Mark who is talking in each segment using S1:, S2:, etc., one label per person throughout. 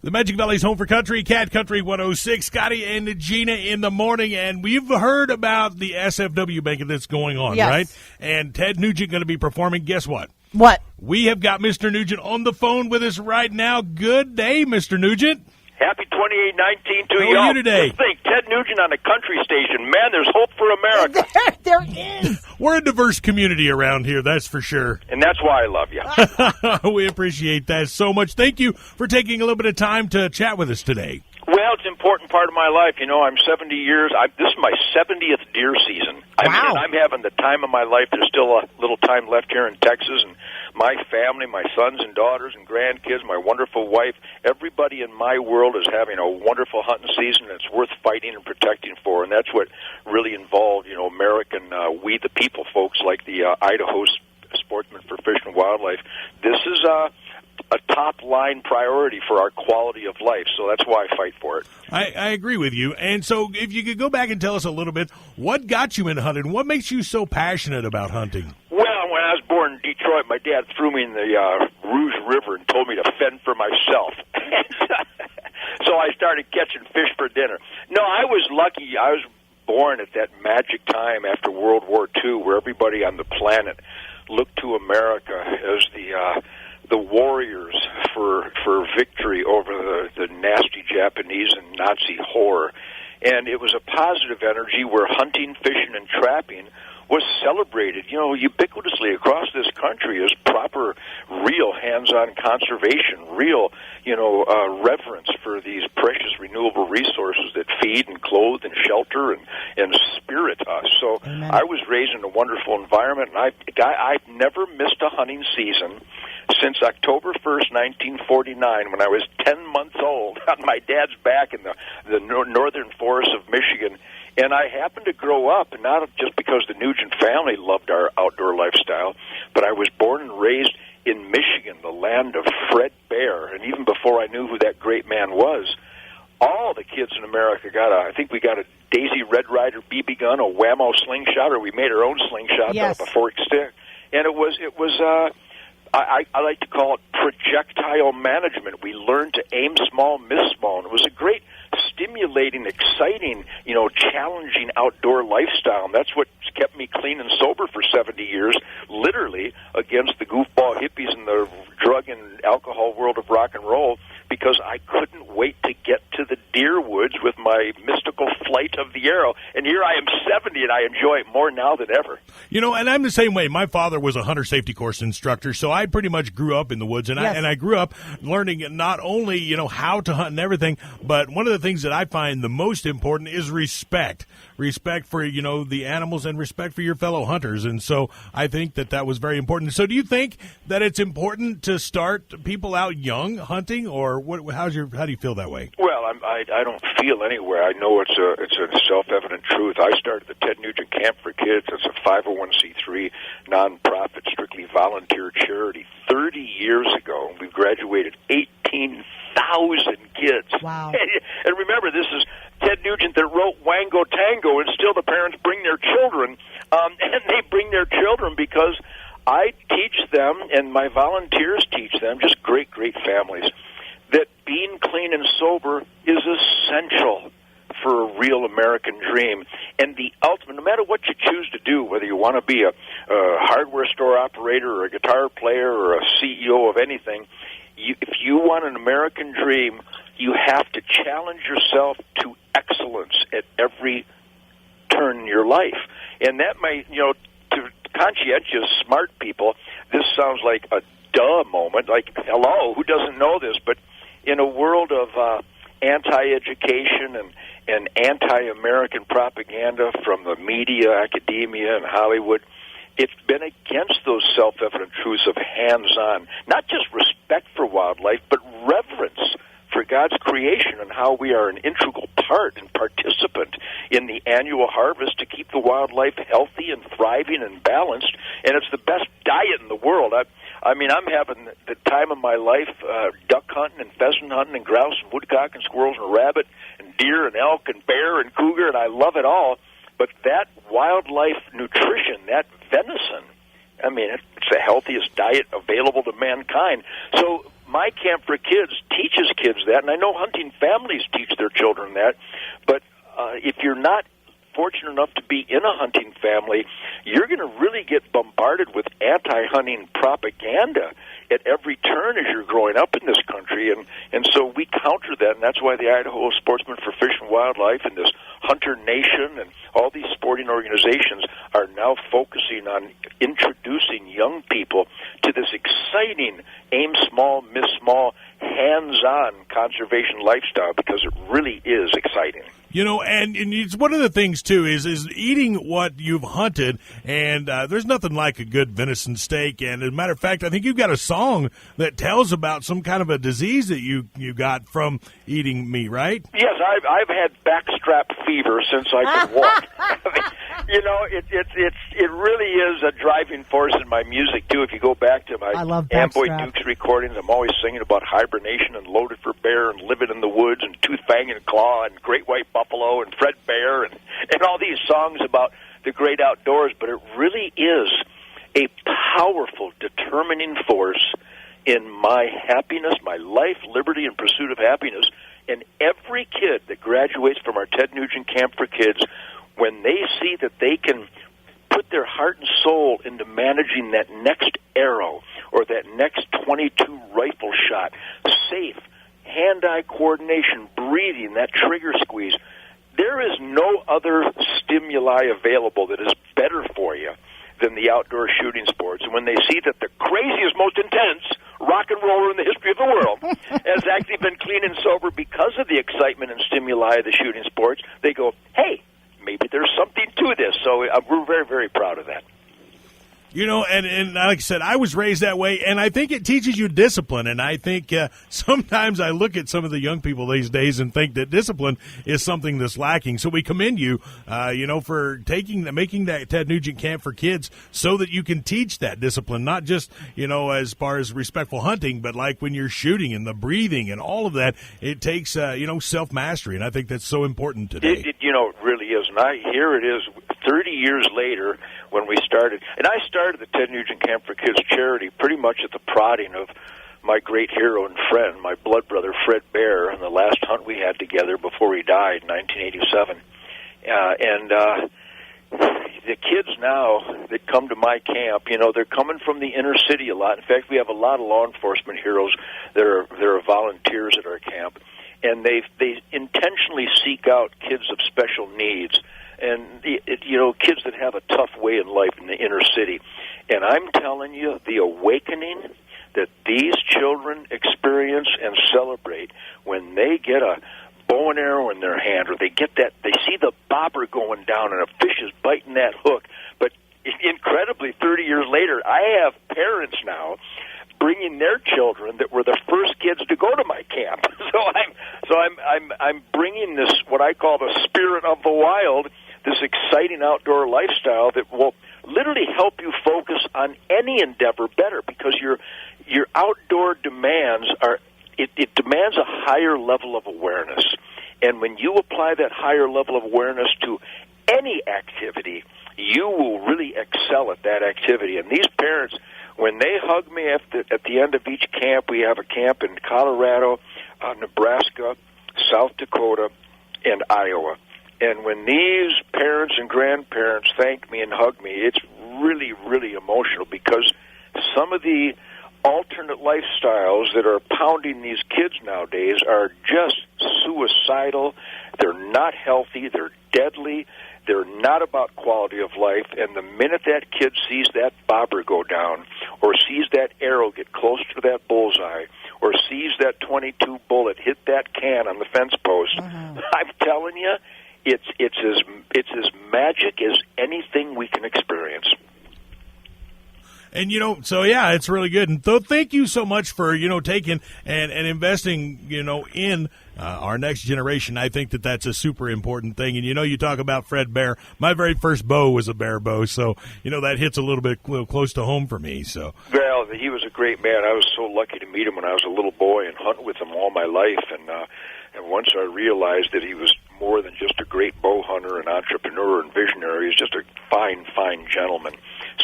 S1: The Magic Valley's home for country, Cat Country 106. Scotty and Gina in the morning, and we've heard about the SFW banquet that's going on,
S2: Yes.
S1: right? And Ted Nugent going to be performing. Guess what?
S2: What?
S1: We have got Mr. Nugent on the phone with us right now. Good day, Mr. Nugent.
S3: Happy 2819 to
S1: How
S3: y'all.
S1: are you today?
S3: Just think, Ted Nugent on a country station. Man, there's hope for America.
S2: There is.
S1: We're a diverse community around here, that's for sure.
S3: And that's why I love you.
S1: We appreciate that so much. Thank you for taking a little bit of time to chat with us today.
S3: Well, it's an important part of my life. You know, I'm 70 years. This is my 70th deer season.
S2: Wow.
S3: I'm having the time of my life. There's still a little time left here in Texas, and my family, my sons and daughters and grandkids, my wonderful wife, everybody in my world is having a wonderful hunting season that's worth fighting and protecting for, and that's what really involved, you know, American, we the people folks like the Idaho Sportsmen for Fish and Wildlife. This is a top-line priority for our quality of life, so that's why I fight for it.
S1: I agree with you. And so if you could go back and tell us a little bit, what got you into hunting? What makes you so passionate about hunting?
S3: Well, when I was born in Detroit, my dad threw me in the Rouge River and told me to fend for myself. So I started catching fish for dinner. No, I was lucky. I was born at that magic time after World War II where everybody on the planet looked to America as the warriors for victory over the nasty Japanese and Nazi horror. And it was a positive energy where hunting, fishing, and trapping was celebrated, you know, ubiquitously across this country as proper, real hands-on conservation, real, you know, reverence for these precious renewable resources that feed and clothe and shelter and spirit us. So
S2: Amen.
S3: I was raised in a wonderful environment, and I've never missed a hunting season since October 1st, 1949, when I was 10 months old on my dad's back in the northern forests of Michigan. And I happened to grow up, not just because the Nugent family loved our outdoor lifestyle, but I was born and raised in Michigan, the land of Fred Bear. And even before I knew who that great man was, all the kids in America I think we got a Daisy Red Ryder BB gun, a Whammo slingshot, or we made our own slingshot
S2: Yes.
S3: out of a forked stick. And it was I like to call it projectile management. We learned to aim small, miss small. And it was a great stimulating, exciting, you know, challenging outdoor lifestyle. And that's what kept me clean and sober for 70 years, literally against the goofball hippies and the drug and alcohol world of rock and roll, because I couldn't wait to get to the deer woods with my mystical flight of the arrow. And here I am 70, and I enjoy it more now than ever.
S1: You know, and I'm the same way. My father was a hunter safety course instructor, so I pretty much grew up in the woods, and
S2: Yes.
S1: I grew up learning not only, you know, how to hunt and everything, but one of the things that I find the most important is respect. Respect for, you know, the animals and respect for your fellow hunters. And so I think that was very important. So do you think that it's important to start people out young hunting, or how do you feel that way?
S3: Well, I don't feel anywhere. I know it's a self-evident truth. I started the Ted Nugent Camp for Kids. It's a 501c3 nonprofit, strictly volunteer charity 30 years ago. We've graduated 18,000 kids.
S2: Wow.
S3: And remember, this is Ted Nugent that wrote Wango Tango, and still the parents bring their children, and they bring their children because I teach them, and my volunteers teach them, just great, great families, that being clean and sober is essential for a real American dream. And the ultimate, no matter what you choose to do, whether you want to be a hardware store operator or a guitar player or a CEO of anything, if you want an American dream, you have to challenge yourself to excellence at every turn in your life. And that might, you know, to conscientious, smart people, this sounds like a duh moment, like, hello, who doesn't know this? But in a world of anti-education and anti-American propaganda from the media, academia, and Hollywood, it's been against those self-evident truths of hands-on, not just respect for wildlife, but reverence for God's creation and how we are an integral part and participant in the annual harvest to keep the wildlife healthy and thriving and balanced. And it's the best diet in the world. I mean, I'm having the time of my life duck hunting and pheasant hunting and grouse and woodcock and squirrels and rabbit and deer and elk and bear and cougar, and I love it all. But that wildlife nutrition, that venison, I mean, it's the healthiest diet available to mankind. So my Camp for Kids teaches kids that, and I know hunting families teach their children that, but if you're not fortunate enough to be in a hunting family, you're going to really get bombarded with anti-hunting propaganda at every turn as you're growing up in this country, and so we counter that, and that's why the Idaho Sportsmen for Fish and Wildlife and this Hunter Nation and all these sporting organizations are now focusing on introducing young people to this exciting aim small, miss small, hands-on conservation lifestyle, because it really is exciting.
S1: You know, and it's one of the things, too, is eating what you've hunted, and there's nothing like a good venison steak. And as a matter of fact, I think you've got a song that tells about some kind of a disease that you got from eating meat, right?
S3: Yes, I've had backstrap fever since I could walk. You know, it really is a driving force in my music, too. If you go back to my Amboy Dukes recordings, I'm always singing about hibernation and Loaded for Bear and Living in the Woods and Tooth, Fang, and Claw and Great White Buffalo and Fred Bear and all these songs about the great outdoors. But it really is a powerful, determining force in my happiness, my life, liberty, and pursuit of happiness. And every kid that graduates from our Ted Nugent Camp for Kids, when they see that they can put their heart and soul into managing that next arrow or that next 22 rifle shot, safe, hand-eye coordination, breathing, that trigger squeeze, there is no other stimuli available that is better for you than the outdoor shooting sports. And when they see that the craziest, most intense rock and roller in the history of the world has actually been clean and sober because of the excitement and stimuli of the shooting sports, they go, hey, maybe there's something to this. So we're very, very proud of that.
S1: You know, and like I said, I was raised that way, and I think it teaches you discipline. And I think sometimes I look at some of the young people these days and think that discipline is something that's lacking. So we commend you, you know, for making that Ted Nugent Camp for Kids so that you can teach that discipline, not just, you know, as far as respectful hunting, but like when you're shooting and the breathing and all of that. It takes, you know, self-mastery, and I think that's so important today.
S3: You know, it really is. And here it is 30 years later when we started. And I started the Ted Nugent Camp for Kids charity pretty much at the prodding of my great hero and friend, my blood brother, Fred Bear, in the last hunt we had together before he died in 1987. The kids now that come to my camp, you know, they're coming from the inner city a lot. In fact, we have a lot of law enforcement heroes that are volunteers at our camp. And they intentionally seek out kids of special needs and, you know, kids that have a tough way in life in the inner city. And I'm telling you, the awakening that these children experience and celebrate when they get a bow and arrow in their hand, or they see the bobber going down and a fish is biting that hook. But incredibly, 30 years later, I have parents now bringing their children that were the first kids to go to my camp. So I'm bringing this, what I call the spirit of the wild, this exciting outdoor lifestyle that will literally help you focus on any endeavor better, because your outdoor demands it demands a higher level of awareness. And when you apply that higher level of awareness to any activity, you will really excel at that activity. And these parents, when they hug me at the end of each camp, we have a camp in Colorado, Nebraska, South Dakota, and Iowa. And when these parents and grandparents thank me and hug me, it's really, really emotional, because some of the alternate lifestyles that are pounding these kids nowadays are just suicidal. They're not healthy. They're deadly. They're not about quality of life. And the minute that kid sees that bobber go down, or sees that arrow get close to that bullseye, or sees that 22 bullet hit that can on the fence post, I'm telling you, it's as magic as anything we can experience.
S1: And, you know, so, yeah, it's really good. And thank you so much for, you know, taking and investing, you know, in our next generation. I think that that's a super important thing. And, you know, you talk about Fred Bear. My very first bow was a bear bow. So, you know, that hits a little close to home for me. So,
S3: well, he was a great man. I was so lucky to meet him when I was a little boy and hunt with him all my life. And once I realized that he was more than just a great bow hunter, an entrepreneur, and visionary, he's just a fine, fine gentleman.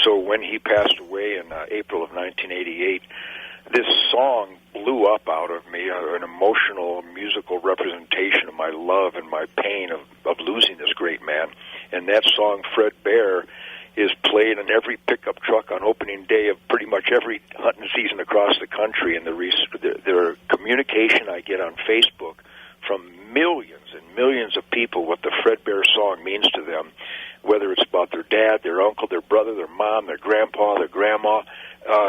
S3: So when he passed away in April of 1988, this song blew blew up out of me, an emotional, musical representation of my love and my pain of losing this great man. And that song, Fred Bear, is played in every pickup truck on opening day of pretty much every hunting season across the country. And the communication I get on Facebook from millions and millions of people what the Fred Bear song means to them, whether it's about their dad, their uncle, their brother, their mom, their grandpa, their grandma.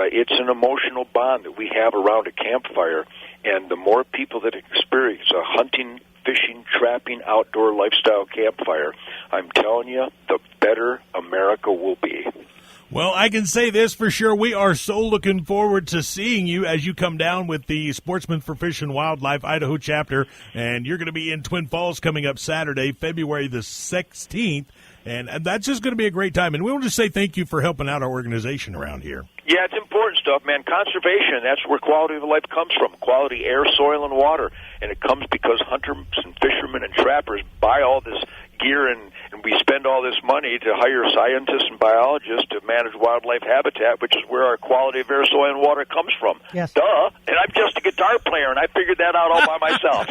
S3: It's an emotional bond that we have around a campfire. And the more people that experience a hunting, fishing, trapping, outdoor lifestyle campfire, I'm telling you, the better America will be.
S1: Well, I can say this for sure. We are so looking forward to seeing you as you come down with the Sportsmen for Fish and Wildlife Idaho chapter. And you're going to be in Twin Falls coming up Saturday, February the 16th. And that's just going to be a great time. And we want to say thank you for helping out our organization around here.
S3: Yeah, it's important stuff, man. Conservation, that's where quality of life comes from. Quality air, soil, and water. And it comes because hunters and fishermen and trappers buy all this gear and we spend all this money to hire scientists and biologists to manage wildlife habitat, which is where our quality of air, soil, and water comes from.
S2: Yes.
S3: Duh. And I'm just a guitar player, and I figured that out all by myself.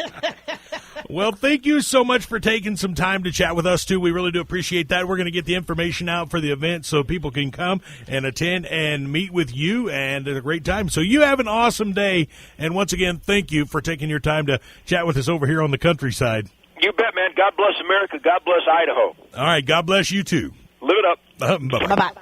S1: Well, thank you so much for taking some time to chat with us, too. We really do appreciate that. We're going to get the information out for the event so people can come and attend and meet with you, and it's a great time. So you have an awesome day, and once again, thank you for taking your time to chat with us over here on the countryside.
S3: You bet, man. God bless America. God bless Idaho.
S1: All right. God bless you, too.
S3: Live it up.
S1: Bye-bye.
S2: Bye-bye.